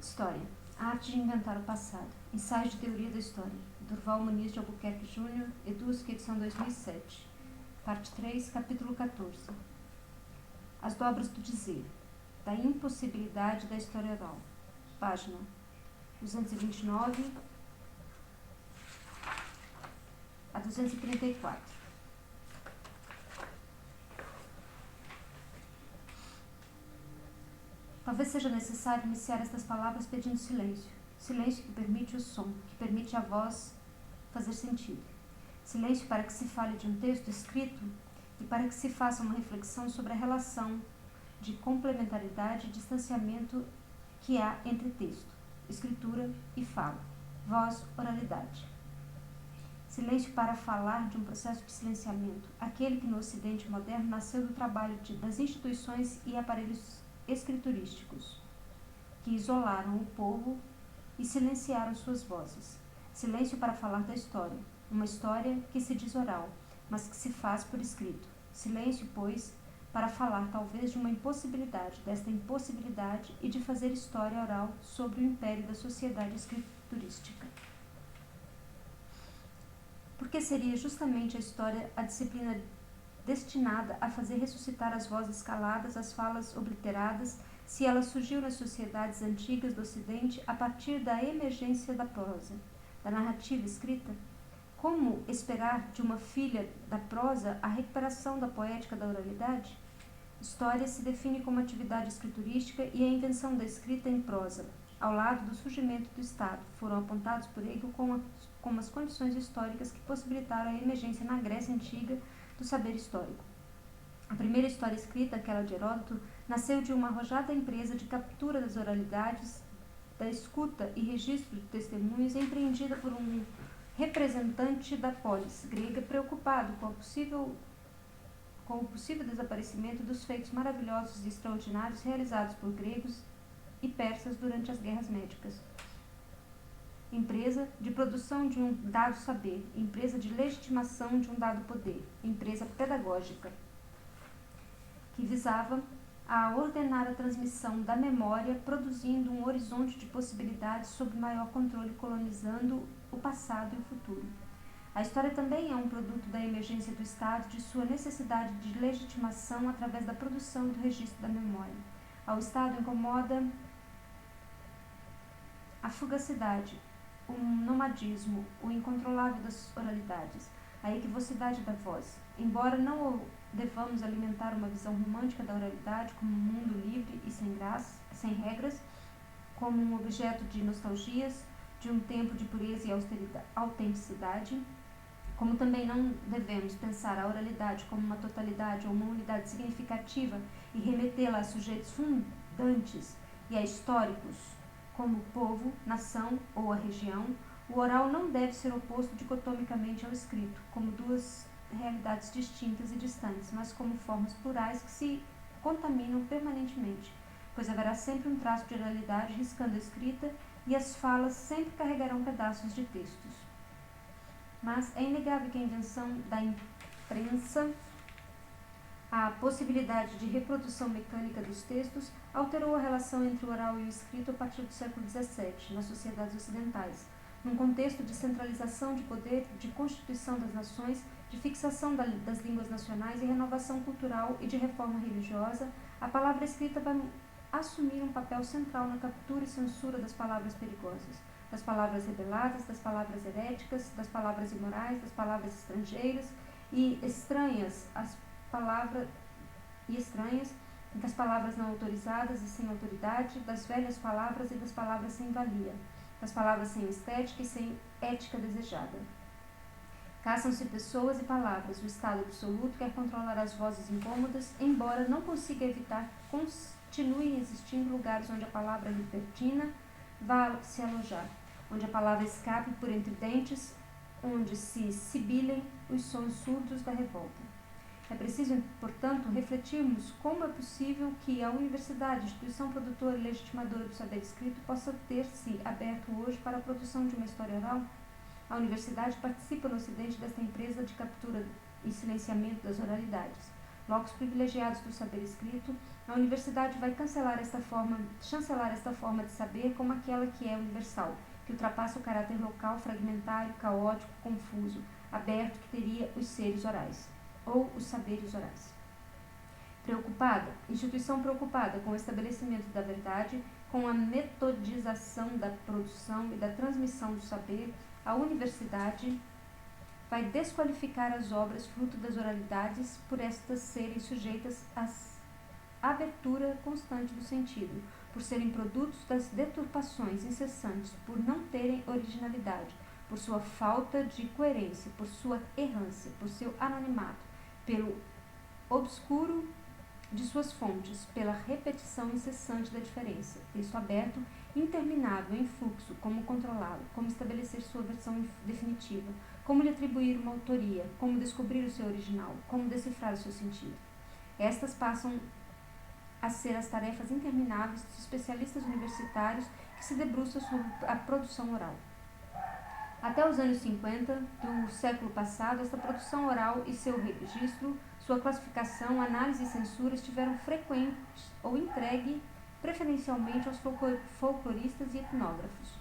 História. A arte de inventar o passado. Ensaio de teoria da história. Durval Muniz de Albuquerque Júnior, Edusc, edição 2007. Parte 3, capítulo 14. As dobras do dizer. Da impossibilidade da história oral. Página 229 a 234. Talvez seja necessário iniciar estas palavras pedindo silêncio. Silêncio que permite o som, que permite a voz fazer sentido. Silêncio para que se fale de um texto escrito e para que se faça uma reflexão sobre a relação de complementaridade e distanciamento que há entre texto, escritura e fala, voz, oralidade. Silêncio para falar de um processo de silenciamento, aquele que no Ocidente moderno nasceu do trabalho das instituições e aparelhos escriturísticos, que isolaram o povo e silenciaram suas vozes. Silêncio para falar da história, uma história que se diz oral, mas que se faz por escrito. Silêncio, pois, para falar talvez de uma impossibilidade, desta impossibilidade e de fazer história oral sobre o império da sociedade escriturística. Porque seria justamente a história a disciplina destinada a fazer ressuscitar as vozes caladas, as falas obliteradas, se ela surgiu nas sociedades antigas do Ocidente a partir da emergência da prosa, da narrativa escrita? Como esperar de uma filha da prosa a recuperação da poética da oralidade? História se define como atividade escriturística e a invenção da escrita em prosa, ao lado do surgimento do Estado, foram apontados por Hegel como as condições históricas que possibilitaram a emergência na Grécia Antiga do saber histórico. A primeira história escrita, aquela de Heródoto, nasceu de uma arrojada empresa de captura das oralidades, da escuta e registro de testemunhos empreendida por um representante da polis grega preocupado com o possível desaparecimento dos feitos maravilhosos e extraordinários realizados por gregos e persas durante as guerras médicas. Empresa de produção de um dado saber, empresa de legitimação de um dado poder, empresa pedagógica, que visava a ordenar a transmissão da memória, produzindo um horizonte de possibilidades sob maior controle, colonizando o passado e o futuro. A história também é um produto da emergência do Estado, de sua necessidade de legitimação através da produção do registro da memória. Ao Estado incomoda a fugacidade, o nomadismo, o incontrolável das oralidades, a equivocidade da voz. Embora não devamos alimentar uma visão romântica da oralidade como um mundo livre e sem regras, como um objeto de nostalgias, de um tempo de pureza e autenticidade, como também não devemos pensar a oralidade como uma totalidade ou uma unidade significativa e remetê-la a sujeitos fundantes e a históricos, como o povo, nação ou a região, o oral não deve ser oposto dicotomicamente ao escrito, como duas realidades distintas e distantes, mas como formas plurais que se contaminam permanentemente, pois haverá sempre um traço de oralidade riscando a escrita e as falas sempre carregarão pedaços de textos. Mas é inegável que a invenção da imprensa, a possibilidade de reprodução mecânica dos textos, alterou a relação entre o oral e o escrito a partir do século XVII, nas sociedades ocidentais. Num contexto de centralização de poder, de constituição das nações, de fixação das línguas nacionais e renovação cultural e de reforma religiosa, a palavra escrita vai assumir um papel central na captura e censura das palavras perigosas, das palavras rebeladas, das palavras heréticas, das palavras imorais, das palavras estrangeiras e estranhas, das palavras não autorizadas e sem autoridade, das velhas palavras e das palavras sem valia, das palavras sem estética e sem ética desejada. Caçam-se pessoas e palavras. O Estado absoluto quer controlar as vozes incômodas, embora não consiga evitar que continuem existindo lugares onde a palavra libertina vá se alojar, onde a palavra escape por entre dentes, onde se sibilem os sons surdos da revolta. É preciso, portanto, refletirmos como é possível que a universidade, instituição produtora e legitimadora do saber escrito, possa ter se aberto hoje para a produção de uma história oral. A universidade participa no Ocidente desta empresa de captura e silenciamento das oralidades. locos privilegiados do saber escrito, a universidade vai chancelar esta forma de saber como aquela que é universal, que ultrapassa o caráter local, fragmentário, caótico, confuso, aberto que teria os seres orais, ou os saberes orais. Instituição preocupada com o estabelecimento da verdade, com a metodização da produção e da transmissão do saber, a universidade vai desqualificar as obras fruto das oralidades por estas serem sujeitas à abertura constante do sentido, por serem produtos das deturpações incessantes, por não terem originalidade, por sua falta de coerência, por sua errância, por seu anonimato, pelo obscuro de suas fontes, pela repetição incessante da diferença, texto aberto, interminável, em fluxo, como controlá-lo, como estabelecer sua versão definitiva, como lhe atribuir uma autoria, como descobrir o seu original, como decifrar o seu sentido. Estas passam a ser as tarefas intermináveis dos especialistas universitários que se debruçam sobre a produção oral. Até os anos 50 do século passado, esta produção oral e seu registro, sua classificação, análise e censura estiveram frequentes ou entregue preferencialmente aos folcloristas e etnógrafos.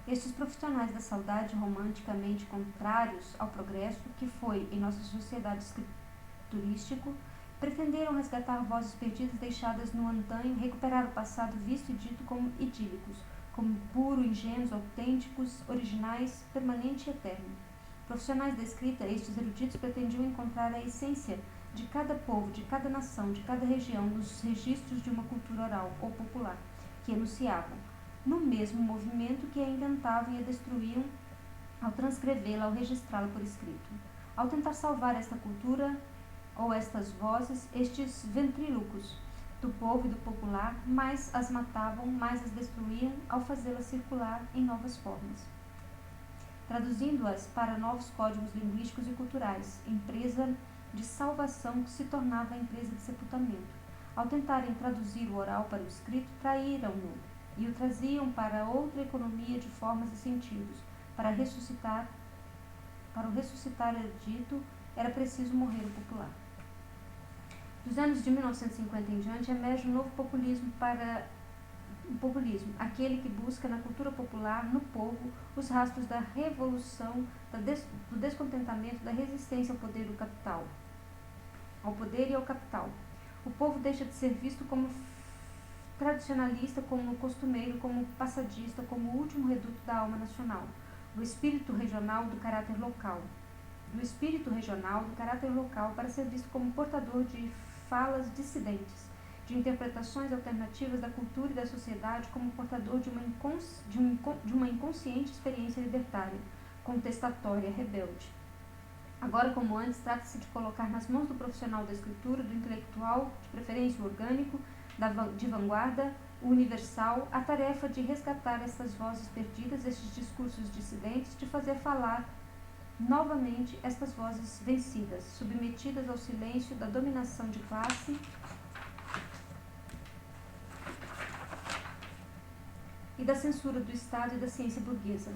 Estes profissionais da saudade romanticamente contrários ao progresso, que foi em nossa sociedade escriturístico, pretenderam resgatar vozes perdidas deixadas no antanho, recuperar o passado visto e dito como idílicos, como puro, ingênuos, autênticos, originais, permanente e eterno. Profissionais da escrita, estes eruditos pretendiam encontrar a essência de cada povo, de cada nação, de cada região, nos registros de uma cultura oral ou popular, que enunciavam, no mesmo movimento que a inventavam e a destruíam ao transcrevê-la, ao registrá-la por escrito. Ao tentar salvar esta cultura ou estas vozes, estes ventrílocos do povo e do popular, mais as matavam, mais as destruíam ao fazê-las circular em novas formas, traduzindo-as para novos códigos linguísticos e culturais, empresa de salvação que se tornava a empresa de sepultamento. Ao tentarem traduzir o oral para o escrito, traíram-no e o traziam para outra economia de formas e sentidos. Para o ressuscitar erudito, era preciso morrer o popular. Dos anos de 1950 em diante, emerge um novo populismo aquele que busca na cultura popular, no povo, os rastros da revolução, do descontentamento, da resistência ao poder do capital, ao poder e ao capital. O povo deixa de ser visto como tradicionalista, como costumeiro, como passadista, como o último reduto da alma nacional, do espírito regional do caráter local. Para ser visto como portador de falas dissidentes, de interpretações alternativas da cultura e da sociedade, como portador de uma inconsciente experiência libertária, contestatória, rebelde. Agora, como antes, trata-se de colocar nas mãos do profissional da escritura, do intelectual, de preferência o orgânico, de vanguarda, o universal, a tarefa de resgatar estas vozes perdidas, estes discursos dissidentes, de fazer falar novamente estas vozes vencidas, submetidas ao silêncio da dominação de classe e da censura do Estado e da ciência burguesa.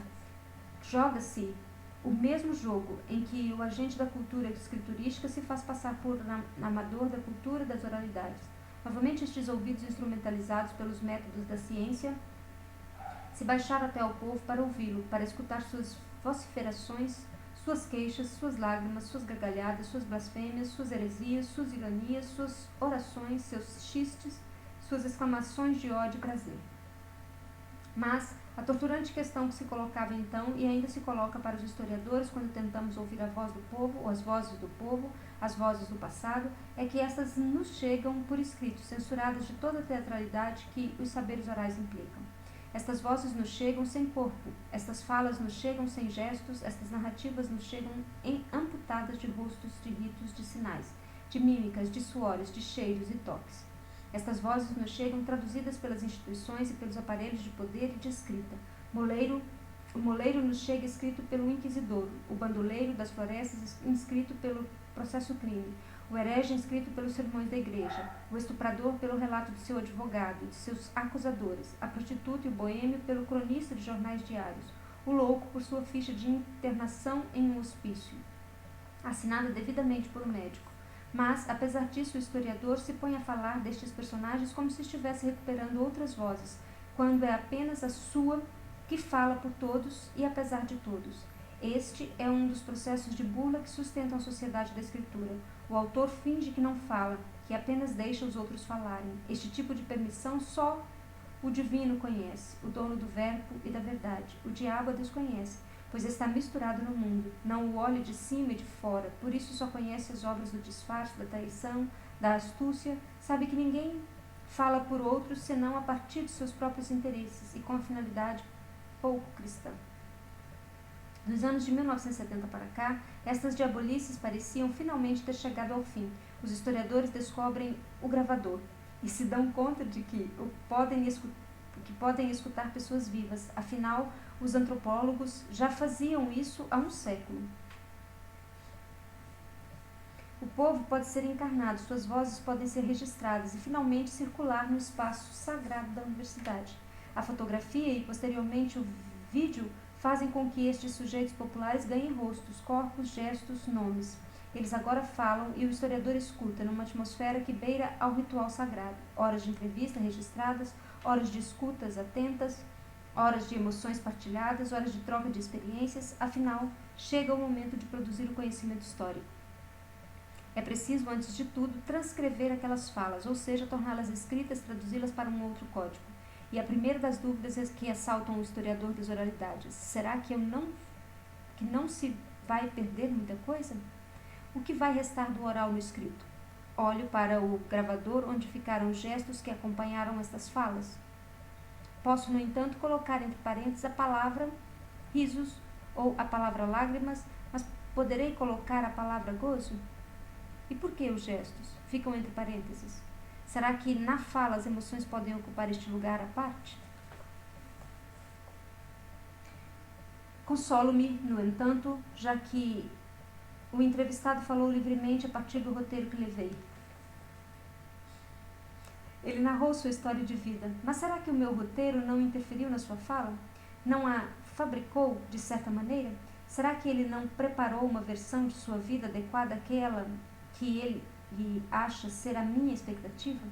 Joga-se o mesmo jogo em que o agente da cultura escriturística se faz passar por amador da cultura das oralidades. Novamente estes ouvidos instrumentalizados pelos métodos da ciência se baixaram até ao povo para ouvi-lo, para escutar suas vociferações, suas queixas, suas lágrimas, suas gargalhadas, suas blasfêmias, suas heresias, suas ironias, suas orações, seus xistes, suas exclamações de ódio e prazer. Mas a torturante questão que se colocava então e ainda se coloca para os historiadores quando tentamos ouvir a voz do povo, ou as vozes do povo, as vozes do passado, é que estas nos chegam por escrito, censuradas de toda a teatralidade que os saberes orais implicam. Estas vozes nos chegam sem corpo, estas falas nos chegam sem gestos, estas narrativas nos chegam amputadas de rostos, de ritos, de sinais, de mímicas, de suores, de cheiros e toques. Estas vozes nos chegam traduzidas pelas instituições e pelos aparelhos de poder e de escrita. O moleiro nos chega escrito pelo inquisidor, o bandoleiro das florestas inscrito pelo processo-crime, o herege inscrito pelos sermões da igreja, o estuprador pelo relato de seu advogado, de seus acusadores, a prostituta e o boêmio pelo cronista de jornais diários, o louco por sua ficha de internação em um hospício. assinada devidamente por um médico. Mas, apesar disso, o historiador se põe a falar destes personagens como se estivesse recuperando outras vozes, quando é apenas a sua que fala por todos e apesar de todos. Este é um dos processos de burla que sustentam a sociedade da escritura. O autor finge que não fala, que apenas deixa os outros falarem. Este tipo de permissão só o divino conhece, o dono do verbo e da verdade. O diabo a desconhece, pois está misturado no mundo. Não o olha de cima e de fora, por isso só conhece as obras do disfarce, da traição, da astúcia. Sabe que ninguém fala por outros senão a partir de seus próprios interesses e com a finalidade pouco cristã. Dos anos de 1970 para cá, estas diabolices pareciam finalmente ter chegado ao fim. Os historiadores descobrem o gravador e se dão conta de que podem escutar pessoas vivas. Afinal, os antropólogos já faziam isso há um século. O povo pode ser encarnado, suas vozes podem ser registradas e finalmente circular no espaço sagrado da universidade. A fotografia e, posteriormente, o vídeo fazem com que estes sujeitos populares ganhem rostos, corpos, gestos, nomes. Eles agora falam e o historiador escuta numa atmosfera que beira ao ritual sagrado. Horas de entrevista registradas, horas de escutas atentas, horas de emoções partilhadas, horas de troca de experiências. Afinal, chega o momento de produzir o conhecimento histórico. É preciso, antes de tudo, transcrever aquelas falas, ou seja, torná-las escritas, traduzi-las para um outro código. E a primeira das dúvidas que assaltam o historiador das oralidades: será que não se vai perder muita coisa? O que vai restar do oral no escrito? Olho para o gravador onde ficaram os gestos que acompanharam estas falas. Posso, no entanto, colocar entre parênteses a palavra risos ou a palavra lágrimas, mas poderei colocar a palavra gozo? E por que os gestos ficam entre parênteses? Será que na fala as emoções podem ocupar este lugar à parte? Consolo-me, no entanto, já que o entrevistado falou livremente a partir do roteiro que levei. Ele narrou sua história de vida, mas será que o meu roteiro não interferiu na sua fala? Não a fabricou, de certa maneira? Será que ele não preparou uma versão de sua vida adequada àquela que ele acha ser a minha expectativa?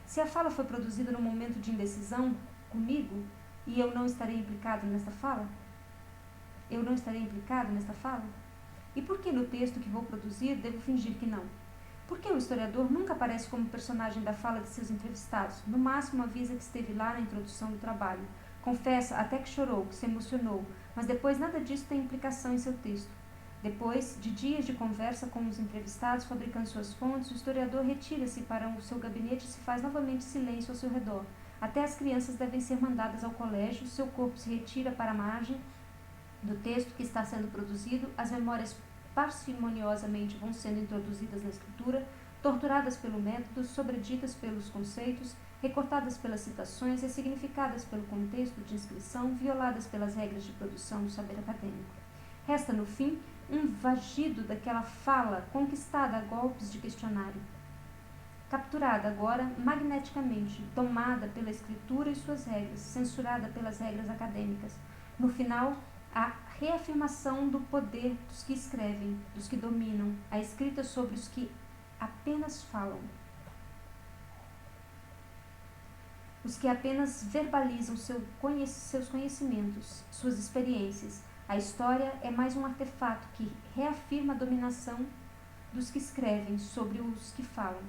Se a fala foi produzida num momento de indecisão comigo e eu não estarei implicado nesta fala? E por que no texto que vou produzir devo fingir que não? Por que o historiador nunca aparece como personagem da fala de seus entrevistados? No máximo avisa que esteve lá na introdução do trabalho. Confessa até que chorou, que se emocionou, mas depois nada disso tem implicação em seu texto. Depois de dias de conversa com os entrevistados, fabricando suas fontes, o historiador retira-se para o seu gabinete e se faz novamente silêncio ao seu redor. Até as crianças devem ser mandadas ao colégio, seu corpo se retira para a margem do texto que está sendo produzido, as memórias parcimoniosamente vão sendo introduzidas na escritura, torturadas pelo método, sobreditas pelos conceitos, recortadas pelas citações, ressignificadas pelo contexto de inscrição, violadas pelas regras de produção do saber acadêmico. Resta, no fim, um vagido daquela fala conquistada a golpes de questionário, capturada agora magneticamente, tomada pela escritura e suas regras, censurada pelas regras acadêmicas. No final, a reafirmação do poder dos que escrevem, dos que dominam, a escrita sobre os que apenas falam. Os que apenas verbalizam seus conhecimentos, suas experiências. A história é mais um artefato que reafirma a dominação dos que escrevem sobre os que falam.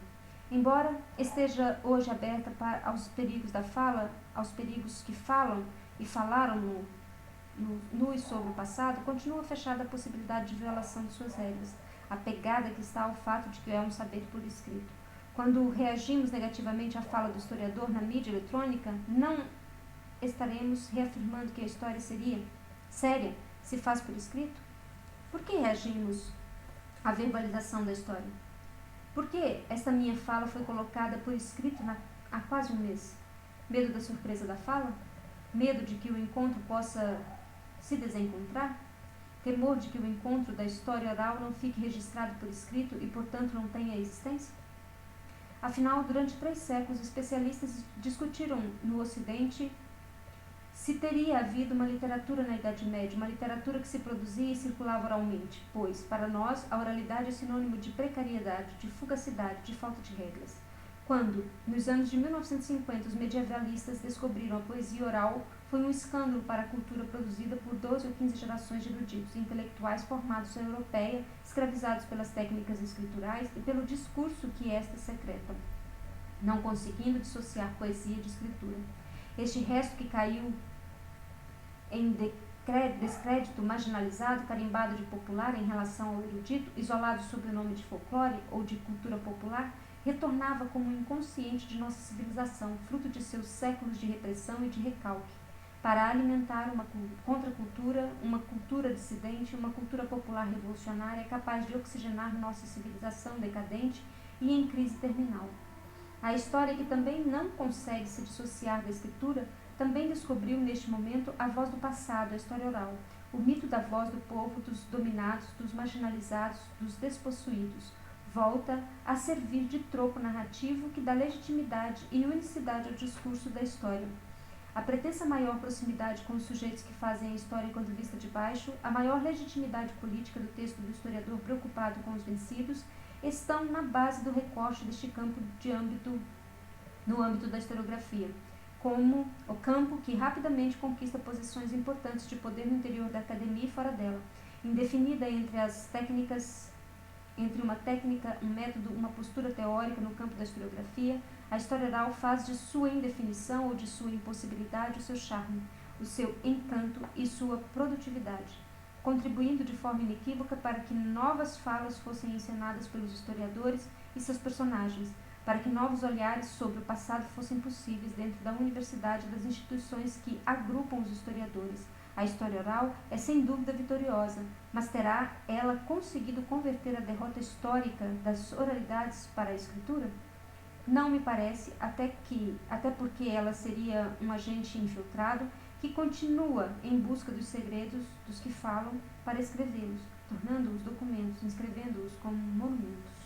Embora esteja hoje aberta aos perigos da fala, aos perigos que falam e falaram no e sobre o passado, continua fechada a possibilidade de violação de suas regras, apegada que está ao fato de que é um saber por escrito. Quando reagimos negativamente à fala do historiador na mídia eletrônica, não estaremos reafirmando que a história séria se faz por escrito? Por que reagimos à verbalização da história? Por que esta minha fala foi colocada por escrito há quase um mês? Medo da surpresa da fala? Medo de que o encontro possa se desencontrar? Temor de que o encontro da história oral não fique registrado por escrito e, portanto, não tenha existência? Afinal, durante 3 séculos, especialistas discutiram no Ocidente Se teria havido uma literatura na Idade Média, uma literatura que se produzia e circulava oralmente, pois, para nós, a oralidade é sinônimo de precariedade, de fugacidade, de falta de regras. Quando, nos anos de 1950, os medievalistas descobriram a poesia oral, foi um escândalo para a cultura produzida por 12 ou 15 gerações de eruditos e intelectuais formados na Europeia, escravizados pelas técnicas escriturais e pelo discurso que estas secretam, não conseguindo dissociar poesia de escritura. Este resto que caiu em descrédito, marginalizado, carimbado de popular em relação ao erudito, isolado sob o nome de folclore ou de cultura popular, retornava como um inconsciente de nossa civilização, fruto de seus séculos de repressão e de recalque, para alimentar uma contracultura, uma cultura dissidente, uma cultura popular revolucionária capaz de oxigenar nossa civilização decadente e em crise terminal. A história, que também não consegue se dissociar da escritura, também descobriu neste momento a voz do passado, a história oral, o mito da voz do povo, dos dominados, dos marginalizados, dos despossuídos. Volta a servir de tropo narrativo que dá legitimidade e unicidade ao discurso da história. A pretensa maior proximidade com os sujeitos que fazem a história quando vista de baixo, a maior legitimidade política do texto do historiador preocupado com os vencidos, estão na base do recorte deste campo no âmbito da historiografia, como o campo que rapidamente conquista posições importantes de poder no interior da academia e fora dela, indefinida entre uma técnica, um método, uma postura teórica no campo da historiografia. A história oral faz de sua indefinição ou de sua impossibilidade o seu charme, o seu encanto e sua produtividade, contribuindo de forma inequívoca para que novas falas fossem encenadas pelos historiadores e seus personagens, para que novos olhares sobre o passado fossem possíveis dentro da universidade e das instituições que agrupam os historiadores. A história oral é sem dúvida vitoriosa, mas terá ela conseguido converter a derrota histórica das oralidades para a escritura? Não me parece, até porque ela seria um agente infiltrado que continua em busca dos segredos dos que falam para escrevê-los, tornando-os documentos, inscrevendo-os como monumentos.